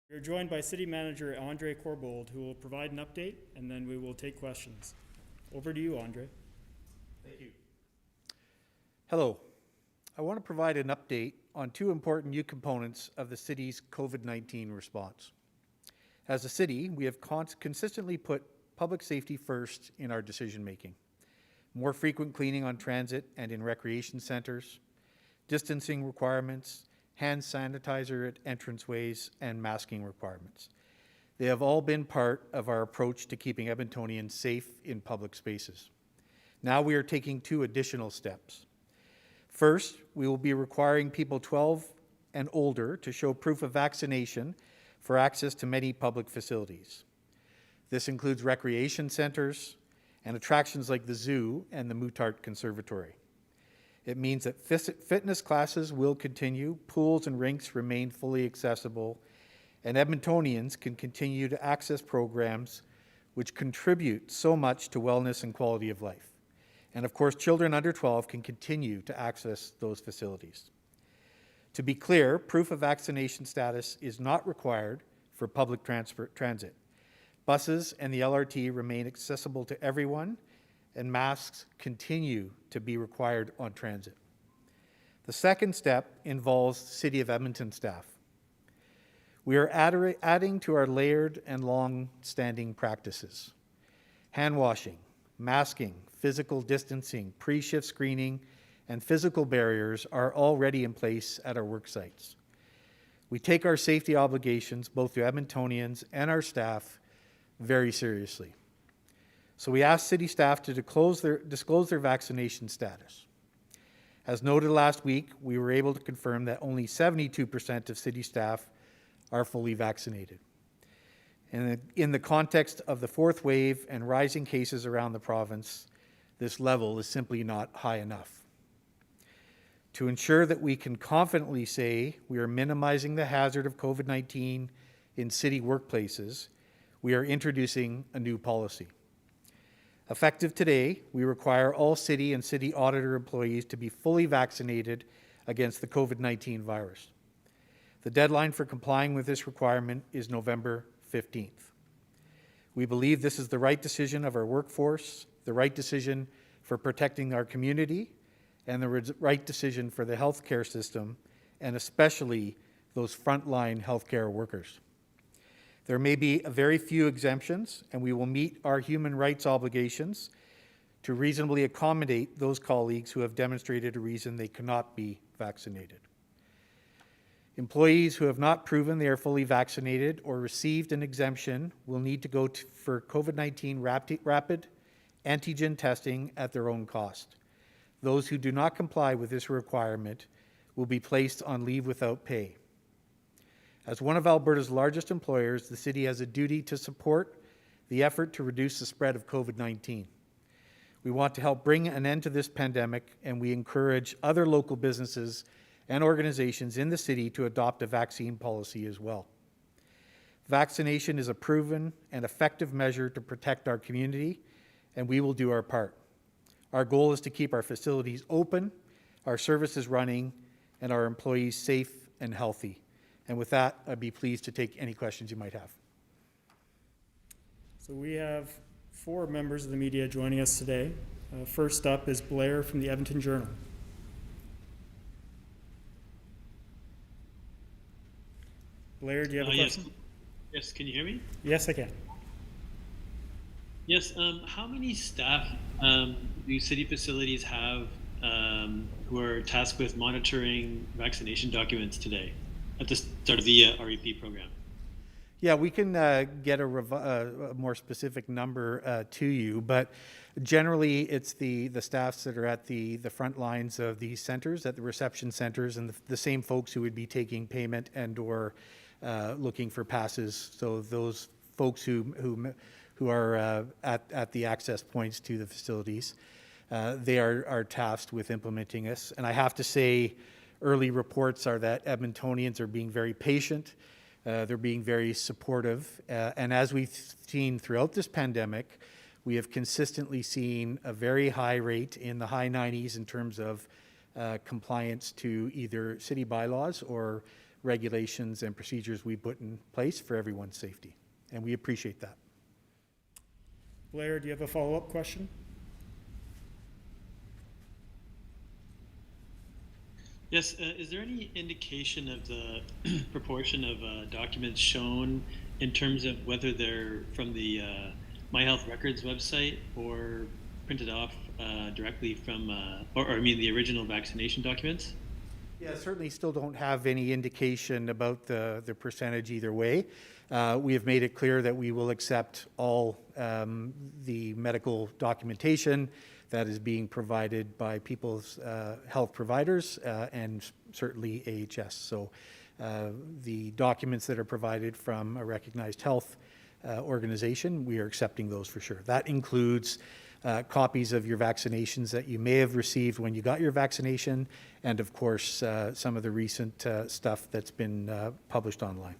We are joined by City Manager Andre Corbould, who will provide an update, and then we will take questions. Over to you, Andre. Thank you. Hello. I want to provide an update on two important new components of the city's COVID-19 response. As a city, we have consistently put public safety first in our decision-making. More frequent cleaning on transit and in recreation centres, distancing requirements, hand sanitizer at entranceways, and masking requirements. They have all been part of our approach to keeping Edmontonians safe in public spaces. Now we are taking two additional steps. First, we will be requiring people 12 and older to show proof of vaccination for access to many public facilities. This includes recreation centres and attractions like the zoo and the Moutart Conservatory. It means that fitness classes will continue, pools and rinks remain fully accessible, and Edmontonians can continue to access programs which contribute so much to wellness and quality of life. And of course, children under 12 can continue to access those facilities. To be clear, proof of vaccination status is not required for public transit. Buses and the LRT remain accessible to everyone, and masks continue to be required on transit. The second step involves City of Edmonton staff. We are adding to our layered and long-standing practices. Hand washing, masking, physical distancing, pre-shift screening, and physical barriers are already in place at our work sites. We take our safety obligations, both to Edmontonians and our staff, very seriously. So we asked city staff to disclose their vaccination status. As noted last week, we were able to confirm that only 72% of city staff are fully vaccinated. And in the context of the fourth wave and rising cases around the province, this level is simply not high enough. To ensure that we can confidently say we are minimizing the hazard of COVID-19 in city workplaces, we are introducing a new policy. Effective today, we require all city and city auditor employees to be fully vaccinated against the COVID-19 virus. The deadline for complying with this requirement is November 15th. We believe this is the right decision of our workforce, the right decision for protecting our community, and the right decision for the healthcare system, and especially those frontline healthcare workers. There may be a very few exemptions, and we will meet our human rights obligations to reasonably accommodate those colleagues who have demonstrated a reason they cannot be vaccinated. Employees who have not proven they are fully vaccinated or received an exemption will need to go for COVID-19 rapid antigen testing at their own cost. Those who do not comply with this requirement will be placed on leave without pay. As one of Alberta's largest employers, the city has a duty to support the effort to reduce the spread of COVID-19. We want to help bring an end to this pandemic, and we encourage other local businesses and organizations in the city to adopt a vaccine policy as well. Vaccination is a proven and effective measure to protect our community, and we will do our part. Our goal is to keep our facilities open, our services running, and our employees safe and healthy. And with that, I'd be pleased to take any questions you might have. So we have 4 members of the media joining us today. First up is Blair from the Edmonton Journal. Blair, do you have a question? Yes, can you hear me? Yes, I can. Yes, how many staff do city facilities have who are tasked with monitoring vaccination documents today at the start of the REP program? Yeah, we can get a more specific number to you, but generally it's the staffs that are at the front lines of these centres, at the reception centres, and the same folks who would be taking payment and or looking for passes. So those folks who are at the access points to the facilities, they are tasked with implementing this. And I have to say, early reports are that Edmontonians are being very patient. They're being very supportive. And as we've seen throughout this pandemic, we have consistently seen a very high rate in the high 90s in terms of compliance to either city bylaws or regulations and procedures we put in place for everyone's safety. And we appreciate that. Blair, do you have a follow-up question? Yes, is there any indication of the proportion of documents shown in terms of whether they're from the My Health Records website or printed off directly from, or I mean the original vaccination documents? Yeah, certainly still don't have any indication about the percentage either way. We have made it clear that we will accept all the medical documentation that is being provided by people's health providers and certainly AHS. So the documents that are provided from a recognized health organization, we are accepting those for sure. That includes copies of your vaccinations that you may have received when you got your vaccination, and of course some of the recent stuff that's been published online.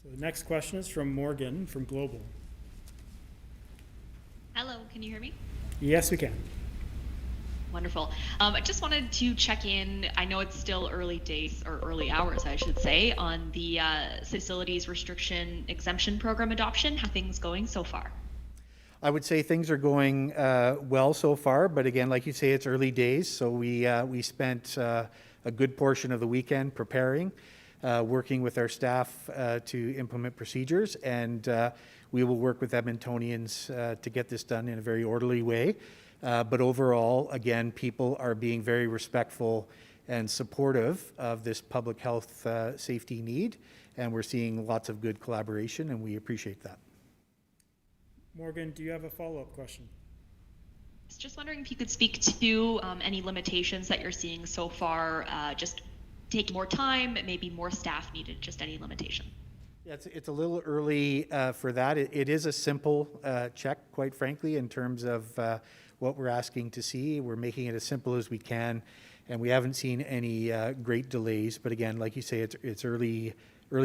So the next question is from Morgan from Global. Hello, can you hear me? Yes, we can. Wonderful. I just wanted to check in. I know it's still early days, or early hours, I should say, on the facilities restriction exemption program adoption. How things going so far? I would say things are going well so far, but again, like you say, it's early days. So we spent a good portion of the weekend preparing, working with our staff to implement procedures, and we will work with Edmontonians to get this done in a very orderly way. But overall, again, people are being very respectful and supportive of this public health safety need, and we're seeing lots of good collaboration, and we appreciate that. Morgan, do you have a follow-up question? Just wondering if you could speak to any limitations that you're seeing so far, just taking more time, maybe more staff needed, just any limitation. Yeah, it's a little early for that. It is a simple check, quite frankly, in terms of what we're asking to see. We're making it as simple as we can, and we haven't seen any great delays. But again, like you say, it's early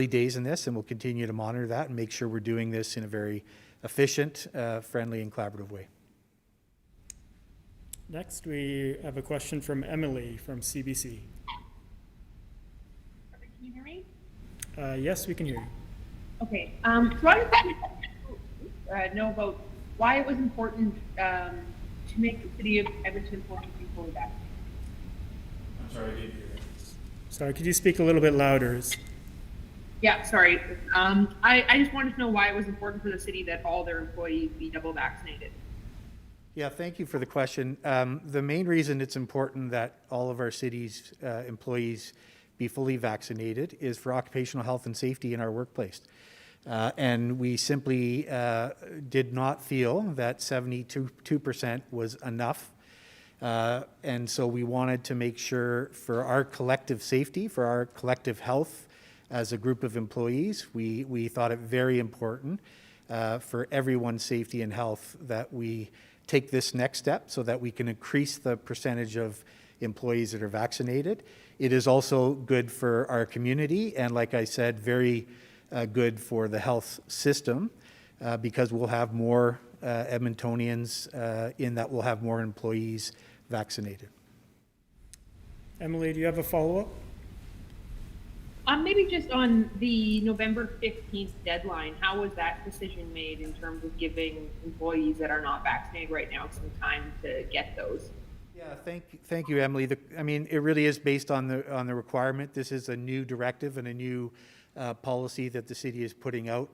days in this, and we'll continue to monitor that and make sure we're doing this in a very efficient, friendly, and collaborative way. Next, we have a question from Emily from CBC. Can you hear me? Yes, we can hear you. Okay. So I just wanted to know about why it was important to make the city of Edmonton fully vaccinated. I'm sorry, I didn't hear you. Sorry, could you speak a little bit louder? Yeah, sorry. I just wanted to know why it was important for the city that all their employees be double vaccinated. Yeah, thank you for the question. The main reason it's important that all of our city's employees be fully vaccinated is for occupational health and safety in our workplace. And we simply did not feel that 72% was enough. And so we wanted to make sure for our collective safety, for our collective health as a group of employees, we thought it very important for everyone's safety and health that we take this next step so that we can increase the percentage of employees that are vaccinated. It is also good for our community, and like I said, very good for the health system because we'll have more Edmontonians in that we'll have more employees vaccinated. Emily, do you have a follow-up? Maybe just on the November 15th deadline, how was that decision made in terms of giving employees that are not vaccinated right now some time to get those? Yeah, thank you, Emily. I mean, it really is based on the requirement. This is a new directive and a new policy that the city is putting out.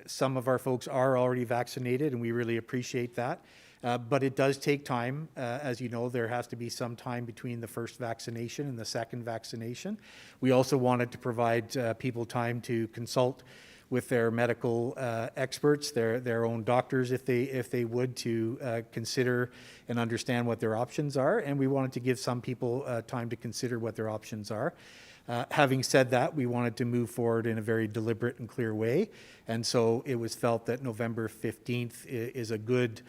Some of our folks are already vaccinated, and we really appreciate that. But it does take time. As you know, there has to be some time between the first vaccination and the second vaccination. We also wanted to provide people time to consult with their medical experts, their own doctors, if they would, to consider and understand what their options are. And we wanted to give some people time to consider what their options are. Having said that, we wanted to move forward in a very deliberate and clear way. And so it was felt that November 15th is a good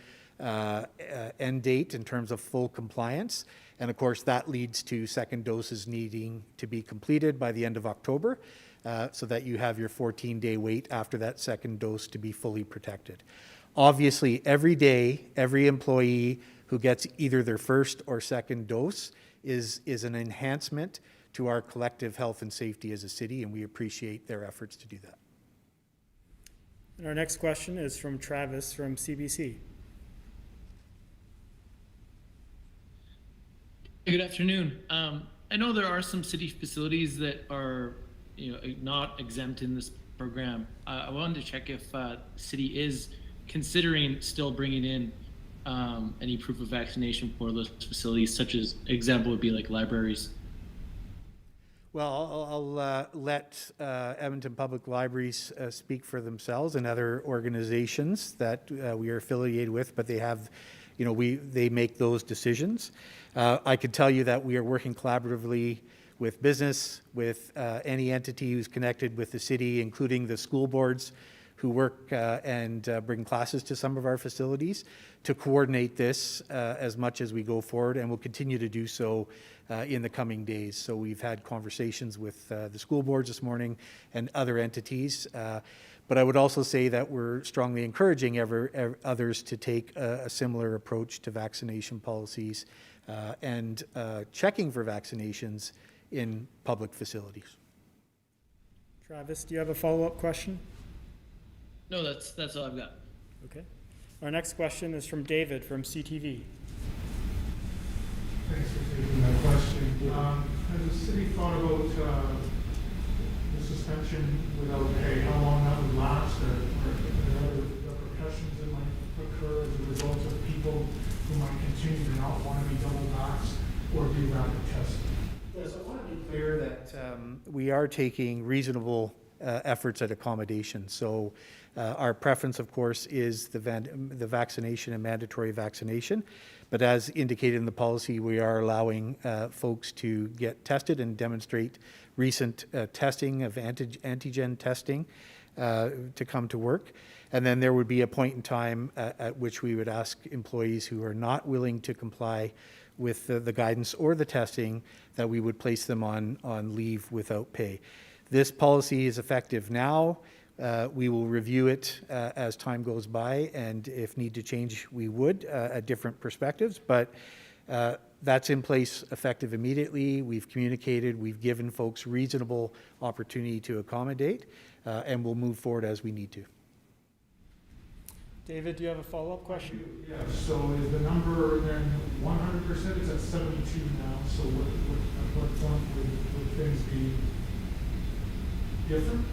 end date in terms of full compliance. And of course, that leads to second doses needing to be completed by the end of October so that you have your 14-day wait after that second dose to be fully protected. Obviously, every day, every employee who gets either their first or second dose is an enhancement to our collective health and safety as a city, and we appreciate their efforts to do that. And our next question is from Travis from CBC. Good afternoon. I know there are some city facilities that are, not exempt in this program. I wanted to check if the city is considering still bringing in any proof of vaccination for those facilities, such as example would be like libraries. Well, I'll let Edmonton Public Libraries speak for themselves and other organizations that we are affiliated with, but they have, they make those decisions. I can tell you that we are working collaboratively with business, with any entity who's connected with the city, including the school boards who work and bring classes to some of our facilities, to coordinate this as much as we go forward, and we'll continue to do so in the coming days. So we've had conversations with the school boards this morning and other entities. But I would also say that we're strongly encouraging others to take a similar approach to vaccination policies and checking for vaccinations in public facilities. Travis, do you have a follow-up question? No, that's all I've got. Okay. Our next question is from David from CTV. Thanks for taking my question. Has the city thought about the suspension without pay, how long that would last, or other repercussions that might occur as a result of people who might continue to not want to be double vaxxed or do rapid testing? Yes, I want to be clear that we are taking reasonable efforts at accommodation. So our preference, of course, is the vaccination and mandatory vaccination. But as indicated in the policy, we are allowing folks to get tested and demonstrate recent testing of antigen testing to come to work. And then there would be a point in time at which we would ask employees who are not willing to comply with the guidance or the testing that we would place them on leave without pay. This policy is effective now. We will review it as time goes by, and if need to change, we would at different perspectives. But that's in place effective immediately. We've communicated, we've given folks reasonable opportunity to accommodate, and we'll move forward as we need to. David, do you have a follow-up question? Yeah, so is the number then 100%? It's at 72 now, so at what point would things be different?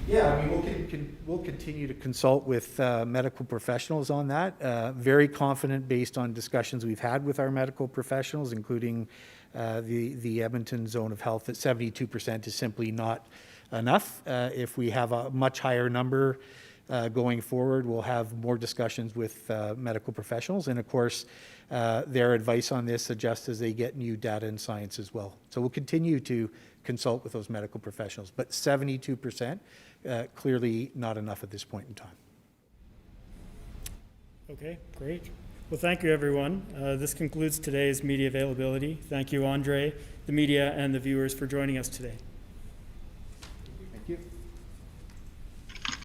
Yeah, I mean, we'll continue to consult with medical professionals on that. Very confident based on discussions we've had with our medical professionals, including the Edmonton Zone of Health, that 72% is simply not enough. If we have a much higher number going forward, we'll have more discussions with medical professionals. And of course, their advice on this adjusts as they get new data and science as well. So we'll continue to consult with those medical professionals, but 72%, clearly not enough at this point in time. Okay, great. Well, thank you, everyone. This concludes today's media availability. Thank you, Andre, the media, and the viewers for joining us today. Thank you.